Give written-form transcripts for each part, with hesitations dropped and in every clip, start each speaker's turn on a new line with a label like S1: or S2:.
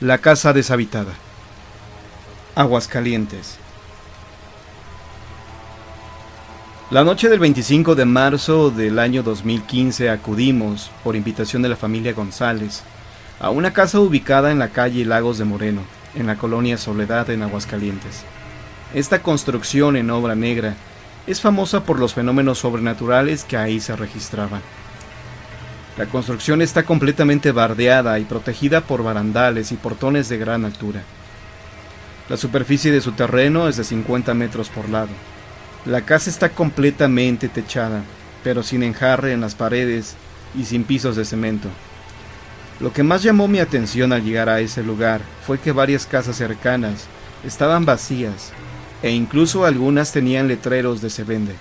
S1: La casa deshabitada. Aguascalientes. La noche del 25 de marzo del año 2015 acudimos, por invitación de la familia González, a una casa ubicada en la calle Lagos de Moreno, en la colonia Soledad en Aguascalientes. Esta construcción en obra negra es famosa por los fenómenos sobrenaturales que ahí se registraban. La construcción está completamente bardeada y protegida por barandales y portones de gran altura. La superficie de su terreno es de 50 metros por lado. La casa está completamente techada, pero sin enjarre en las paredes y sin pisos de cemento. Lo que más llamó mi atención al llegar a ese lugar fue que varias casas cercanas estaban vacías e incluso algunas tenían letreros de "se vende".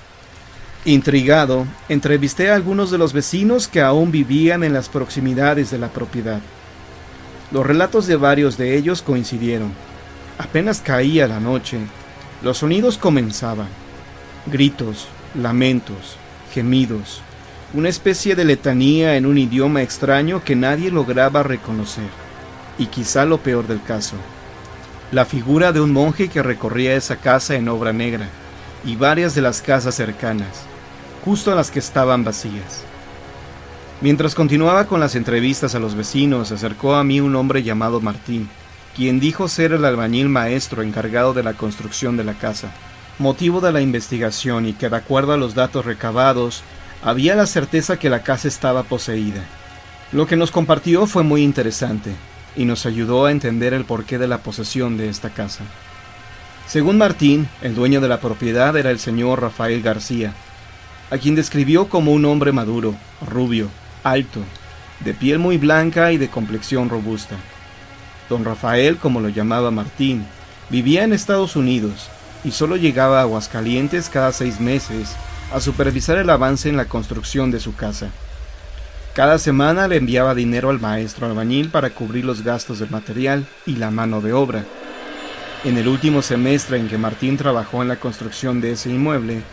S1: Intrigado, entrevisté a algunos de los vecinos que aún vivían en las proximidades de la propiedad. Los relatos de varios de ellos coincidieron. Apenas caía la noche, los sonidos comenzaban. Gritos, lamentos, gemidos, una especie de letanía en un idioma extraño que nadie lograba reconocer. Y quizá lo peor del caso, la figura de un monje que recorría esa casa en obra negra y varias de las casas cercanas, justo a las que estaban vacías. Mientras continuaba con las entrevistas a los vecinos, se acercó a mí un hombre llamado Martín, quien dijo ser el albañil maestro encargado de la construcción de la casa, motivo de la investigación, y que de acuerdo a los datos recabados, había la certeza que la casa estaba poseída. Lo que nos compartió fue muy interesante, y nos ayudó a entender el porqué de la posesión de esta casa. Según Martín, el dueño de la propiedad era el señor Rafael García, a quien describió como un hombre maduro, rubio, alto, de piel muy blanca y de complexión robusta. Don Rafael, como lo llamaba Martín, vivía en Estados Unidos y solo llegaba a Aguascalientes cada 6 meses a supervisar el avance en la construcción de su casa. Cada semana le enviaba dinero al maestro albañil para cubrir los gastos del material y la mano de obra. En el último semestre en que Martín trabajó en la construcción de ese inmueble,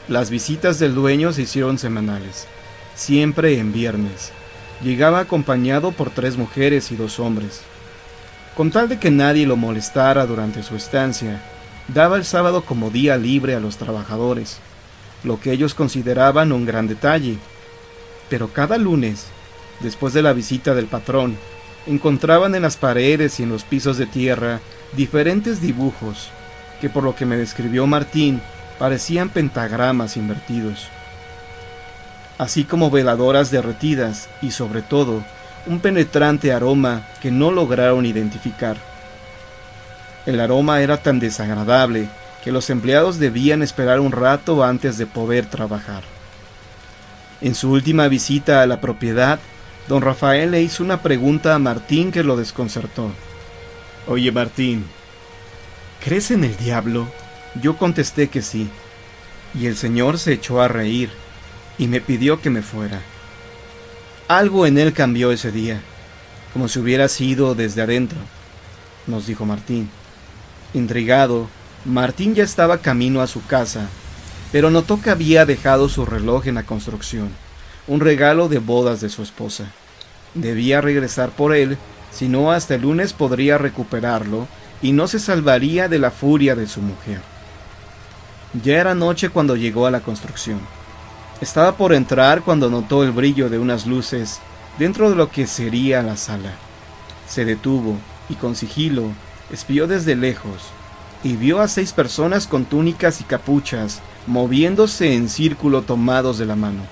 S1: las visitas del dueño se hicieron semanales, siempre en viernes. Llegaba acompañado por 3 mujeres y 2 hombres. Con tal de que nadie lo molestara durante su estancia, daba el sábado como día libre a los trabajadores, lo que ellos consideraban un gran detalle. Pero cada lunes, después de la visita del patrón, encontraban en las paredes y en los pisos de tierra diferentes dibujos que, por lo que me describió Martín, parecían pentagramas invertidos, así como veladoras derretidas y, sobre todo, un penetrante aroma que no lograron identificar. El aroma era tan desagradable que los empleados debían esperar un rato antes de poder trabajar. En su última visita a la propiedad, don Rafael le hizo una pregunta a Martín que lo desconcertó. «Oye, Martín, ¿crees en el diablo?». Yo contesté que sí, y el señor se echó a reír y me pidió que me fuera. Algo en él cambió ese día, como si hubiera sido desde adentro, nos dijo Martín. Intrigado, Martín ya estaba camino a su casa, pero notó que había dejado su reloj en la construcción, un regalo de bodas de su esposa. Debía regresar por él, si no hasta el lunes podría recuperarlo y no se salvaría de la furia de su mujer. Ya era noche cuando llegó a la construcción. Estaba por entrar cuando notó el brillo de unas luces dentro de lo que sería la sala. Se detuvo y con sigilo espió desde lejos y vio a 6 personas con túnicas y capuchas moviéndose en círculo tomados de la mano.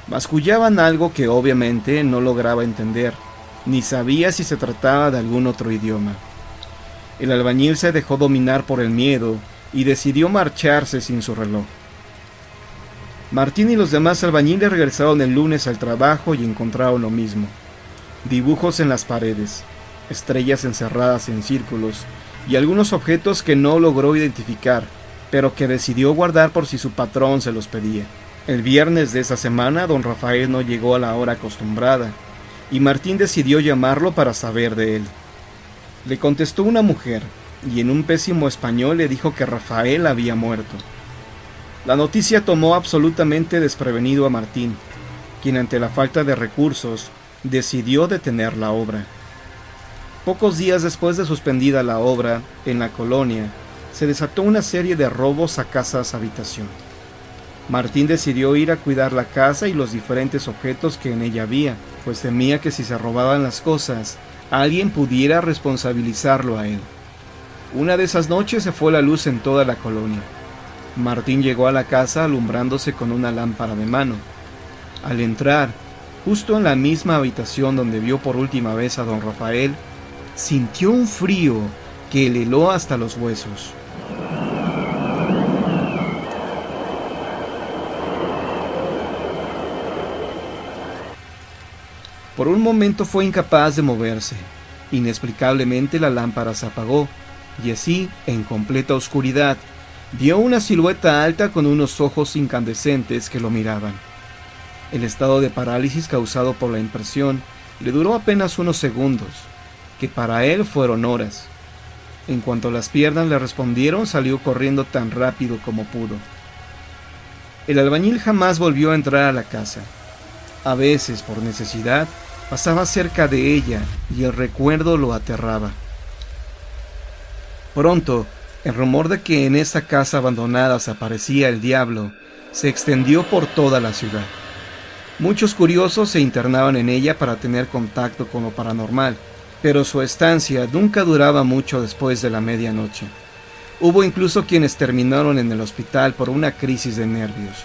S1: Mascullaban algo que obviamente no lograba entender, ni sabía si se trataba de algún otro idioma. El albañil se dejó dominar por el miedo y decidió marcharse sin su reloj. Martín y los demás albañiles regresaron el lunes al trabajo y encontraron lo mismo. Dibujos en las paredes, estrellas encerradas en círculos y algunos objetos que no logró identificar, pero que decidió guardar por si su patrón se los pedía. El viernes de esa semana, don Rafael no llegó a la hora acostumbrada, y Martín decidió llamarlo para saber de él. Le contestó una mujer, y en un pésimo español le dijo que Rafael había muerto. La noticia tomó absolutamente desprevenido a Martín, quien ante la falta de recursos decidió detener la obra. Pocos días después de suspendida la obra, en la colonia, se desató una serie de robos a casas habitación. Martín decidió ir a cuidar la casa y los diferentes objetos que en ella había, pues temía que si se robaban las cosas, alguien pudiera responsabilizarlo a él. Una de esas noches se fue la luz en toda la colonia. Martín llegó a la casa alumbrándose con una lámpara de mano. Al entrar, justo en la misma habitación donde vio por última vez a don Rafael, sintió un frío que le heló hasta los huesos. Por un momento fue incapaz de moverse. Inexplicablemente la lámpara se apagó, y así, en completa oscuridad, vio una silueta alta con unos ojos incandescentes que lo miraban. El estado de parálisis causado por la impresión le duró apenas unos segundos, que para él fueron horas. En cuanto las piernas le respondieron, salió corriendo tan rápido como pudo. El albañil jamás volvió a entrar a la casa. A veces, por necesidad, pasaba cerca de ella y el recuerdo lo aterraba. Pronto, el rumor de que en esa casa abandonada se aparecía el diablo se extendió por toda la ciudad. Muchos curiosos se internaban en ella para tener contacto con lo paranormal, pero su estancia nunca duraba mucho después de la medianoche. Hubo incluso quienes terminaron en el hospital por una crisis de nervios.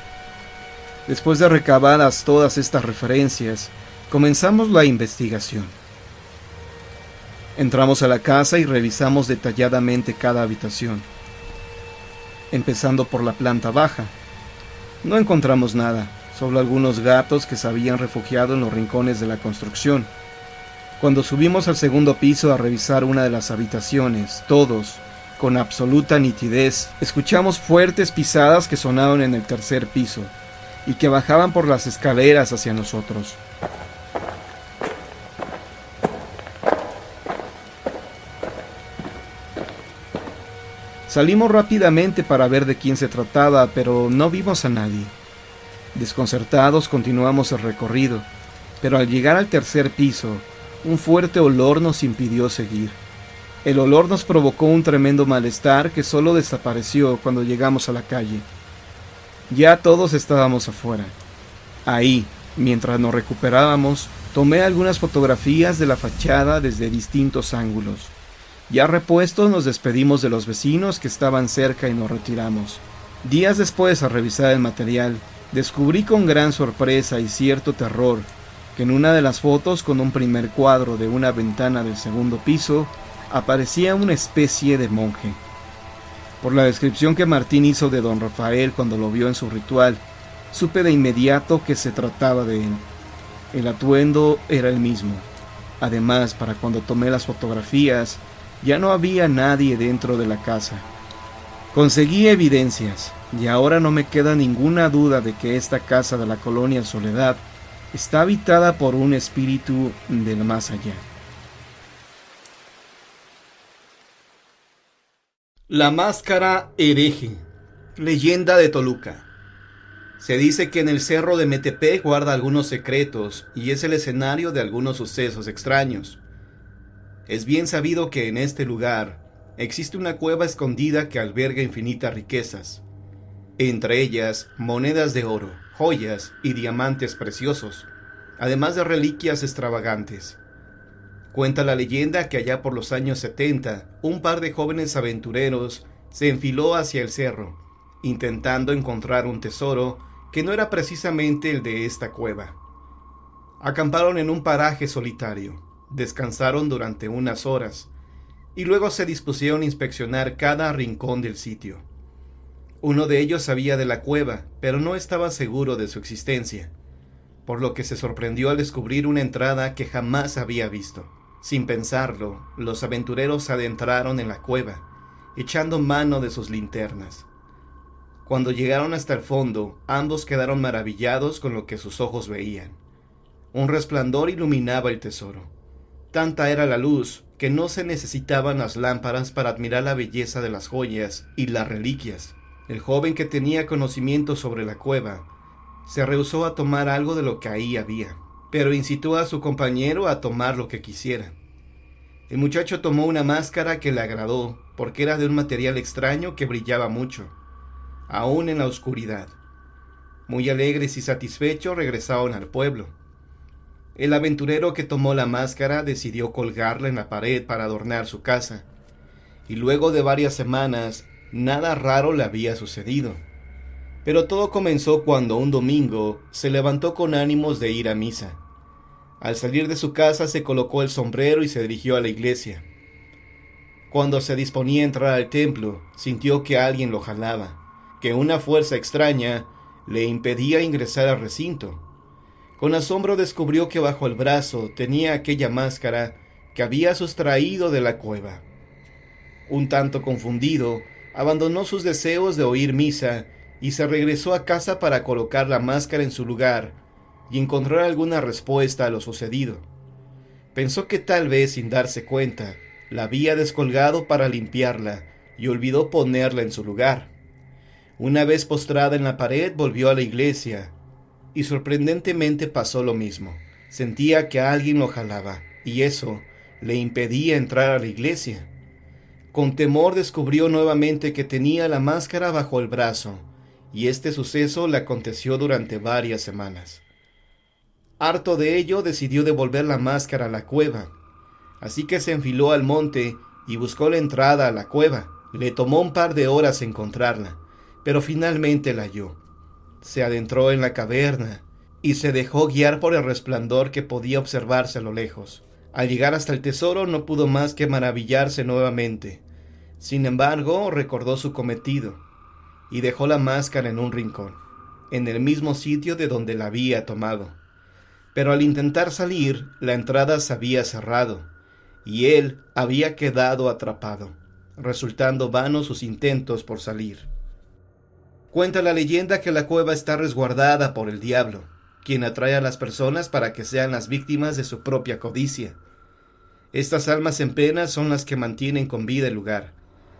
S1: Después de recabadas todas estas referencias, comenzamos la investigación. Entramos a la casa y revisamos detalladamente cada habitación, empezando por la planta baja. No encontramos nada, solo algunos gatos que se habían refugiado en los rincones de la construcción. Cuando subimos al segundo piso a revisar una de las habitaciones, todos, con absoluta nitidez, escuchamos fuertes pisadas que sonaban en el tercer piso y que bajaban por las escaleras hacia nosotros. Salimos rápidamente para ver de quién se trataba, pero no vimos a nadie. Desconcertados continuamos el recorrido, pero al llegar al tercer piso, un fuerte olor nos impidió seguir. El olor nos provocó un tremendo malestar que solo desapareció cuando llegamos a la calle. Ya todos estábamos afuera. Ahí, mientras nos recuperábamos, tomé algunas fotografías de la fachada desde distintos ángulos. Ya repuestos, nos despedimos de los vecinos que estaban cerca y nos retiramos. Días después, al revisar el material, descubrí con gran sorpresa y cierto terror que en una de las fotos, con un primer cuadro de una ventana del segundo piso, aparecía una especie de monje. Por la descripción que Martín hizo de don Rafael cuando lo vio en su ritual, supe de inmediato que se trataba de él. El atuendo era el mismo. Además, para cuando tomé las fotografías, ya no había nadie dentro de la casa. Conseguí evidencias, y ahora no me queda ninguna duda de que esta casa de la colonia Soledad está habitada por un espíritu del más allá. La máscara hereje. Leyenda de Toluca. Se dice que en el cerro de Metepec guarda algunos secretos y es el escenario de algunos sucesos extraños. Es bien sabido que en este lugar existe una cueva escondida que alberga infinitas riquezas, entre ellas monedas de oro, joyas y diamantes preciosos, además de reliquias extravagantes. Cuenta la leyenda que allá por los años 70, un par de jóvenes aventureros se enfiló hacia el cerro, intentando encontrar un tesoro que no era precisamente el de esta cueva. Acamparon en un paraje solitario, descansaron durante unas horas, y luego se dispusieron a inspeccionar cada rincón del sitio. Uno de ellos sabía de la cueva, pero no estaba seguro de su existencia, por lo que se sorprendió al descubrir una entrada que jamás había visto. Sin pensarlo, los aventureros se adentraron en la cueva, echando mano de sus linternas. Cuando llegaron hasta el fondo, ambos quedaron maravillados con lo que sus ojos veían. Un resplandor iluminaba el tesoro. Tanta era la luz que no se necesitaban las lámparas para admirar la belleza de las joyas y las reliquias. El joven, que tenía conocimiento sobre la cueva, se rehusó a tomar algo de lo que ahí había, pero incitó a su compañero a tomar lo que quisiera. El muchacho tomó una máscara que le agradó, porque era de un material extraño que brillaba mucho, aún en la oscuridad. Muy alegres y satisfechos regresaron al pueblo. El aventurero que tomó la máscara decidió colgarla en la pared para adornar su casa, y luego de varias semanas nada raro le había sucedido. Pero todo comenzó cuando un domingo se levantó con ánimos de ir a misa. Al salir de su casa se colocó el sombrero y se dirigió a la iglesia. Cuando se disponía a entrar al templo, sintió que alguien lo jalaba, que una fuerza extraña le impedía ingresar al recinto. Con asombro descubrió que bajo el brazo tenía aquella máscara que había sustraído de la cueva. Un tanto confundido, abandonó sus deseos de oír misa y se regresó a casa para colocar la máscara en su lugar y encontrar alguna respuesta a lo sucedido. Pensó que tal vez, sin darse cuenta, la había descolgado para limpiarla y olvidó ponerla en su lugar. Una vez postrada en la pared, volvió a la iglesia y sorprendentemente pasó lo mismo. Sentía que alguien lo jalaba y eso le impedía entrar a la iglesia. Con temor descubrió nuevamente que tenía la máscara bajo el brazo, y este suceso le aconteció durante varias semanas. Harto de ello, decidió devolver la máscara a la cueva, así que se enfiló al monte y buscó la entrada a la cueva. Le tomó un par de horas encontrarla, pero finalmente la halló. Se adentró en la caverna y se dejó guiar por el resplandor que podía observarse a lo lejos. Al llegar hasta el tesoro no pudo más que maravillarse nuevamente. Sin embargo, recordó su cometido y dejó la máscara en un rincón, en el mismo sitio de donde la había tomado. Pero al intentar salir, la entrada se había cerrado y él había quedado atrapado, resultando vanos sus intentos por salir. Cuenta la leyenda que la cueva está resguardada por el diablo, quien atrae a las personas para que sean las víctimas de su propia codicia. Estas almas en pena son las que mantienen con vida el lugar.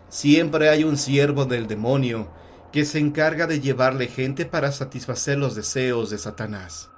S1: Siempre hay un siervo del demonio que se encarga de llevarle gente para satisfacer los deseos de Satanás.